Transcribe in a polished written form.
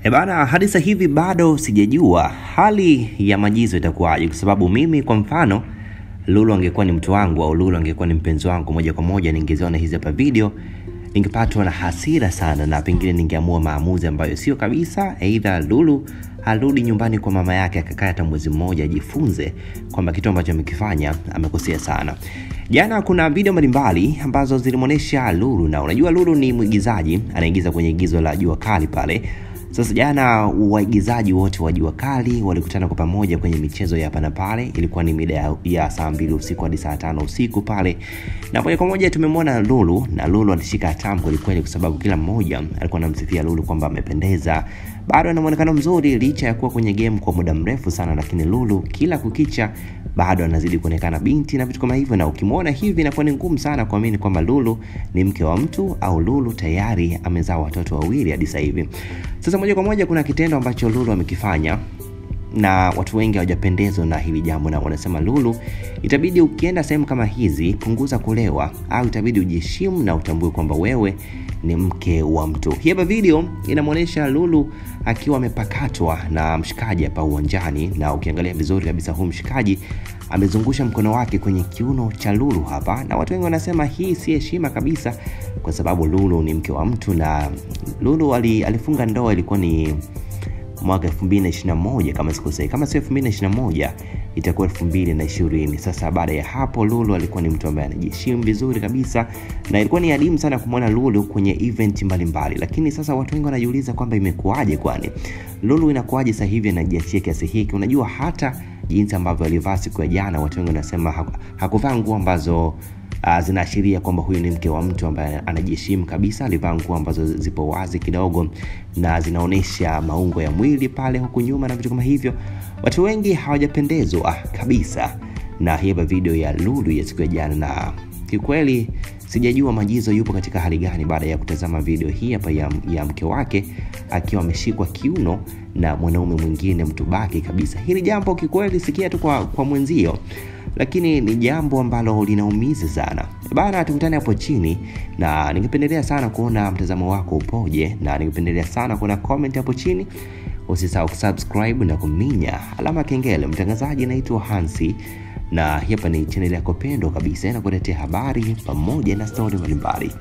Bana, hadi sasa hivi bado sijajua hali ya Majizo itakuwaje, kwa sababu mimi kwa mfano Lulu angekuwa ni mtu wangu au Lulu angekuwa ni mpenzi wangu, moja kwa moja ningeziona hizi hapa video, ningepatwa na hasira sana na pengine ningeamua maamuzi ambayo sio kabisa. Aidha Lulu arudi nyumbani kwa mama yake akakaa hata mwezi mmoja ajifunze kwamba kitu ambacho amekifanya amekosea sana. Jana kuna video mbalimbali ambazo zilimuonesha Lulu, na unajua Lulu ni mwigizaji, anaigiza kwenye igizo la Jua Kali pale. Sasa jana waigizaji wote wa Jua Kali walikutana kwa pamoja kwenye michezo ya hapa na pale. Ilikuwa ni mida ya saa 2 usiku hadi saa 5 usiku pale. Na moja kwa moja tumemwona Lulu, na Lulu alishika hatamu kweli kwa sababu kila mmoja alikuwa anamsifia Lulu kwamba amependeza. Bado ana muonekano mzuri licha ya kuwa kwenye game kwa muda mrefu sana, lakini Lulu kila kukicha bado anazidi kuonekana binti na vitu kama hivyo. Na ukimwona hivi inakuwa ni ngumu sana kuamini kwamba Lulu ni mke wa mtu au Lulu tayari amezaa watoto wawili hadi sasa hivi. Sasa moja kwa moja kuna kitendo ambacho Lulu amekifanya na watu wengi hawajapendezwa na hili jambo, na wanasema Lulu, itabidi ukienda sehemu kama hizi punguza kulewa, au itabidi ujiheshimu na utambue kwamba wewe ni mke wa mtu. Hii hapa video inamuonesha Lulu akiwa amepakatwa na mshikaji hapa uwanjani, na ukiangalia vizuri kabisa huyu mshikaji amezungusha mkono wake kwenye kiuno cha Lulu hapa, na watu wengi wanasema hii si heshima kabisa, kwa sababu Lulu ni mke wa mtu, na Lulu alifunga ndoa ilikuwa ni mwaka 2021 kama sikosei. Kama sio 2021 itakuwa 2020. Sasa baada ya hapo Lulu alikuwa ni mtu ambaye anajiheshimu vizuri kabisa, na ilikuwa ni adimu sana kumwona Lulu kwenye event mbalimbali. Lakini sasa watu wengi wanajiuliza kwamba imekuaje, kwani Lulu inakuaje sasa hivi anajiachia kiasi hiki? Unajua hata jinsi ambavyo alivaa siku ya jana, watu wengi wanasema hakuvaa nguo ambazo zinaashiria kwamba huyu ni mke wa mtu ambaye anajiheshimu kabisa. Alivaa nguo ambazo zipo wazi kidogo na zinaonesha maungo ya mwili pale huku nyuma na vitu kama hivyo. Watu wengi hawajapendezwa kabisa na hii video ya Lulu ya siku ya jana, na kikweli sijajua Majizo yupo katika hali gani baada ya kutazama video hii hapa ya mke wake akiwa ameshikwa kiuno na mwanaume mwingine mtu baki kabisa. Hili jambo kikweli sikia tu kwa mwenzio, lakini ni jambo ambalo linaumiza sana. Bana, tukutane hapo chini, na ningependelea sana kuona mtazamo wako upoje, na ningependelea sana kuona comment hapo chini. Usisahau kusubscribe na kuminya alama kengele. Mtangazaji naitwa Hansi, na hapa ni channel yako pendwa kabisa inakuletea habari pamoja na story mbalimbali.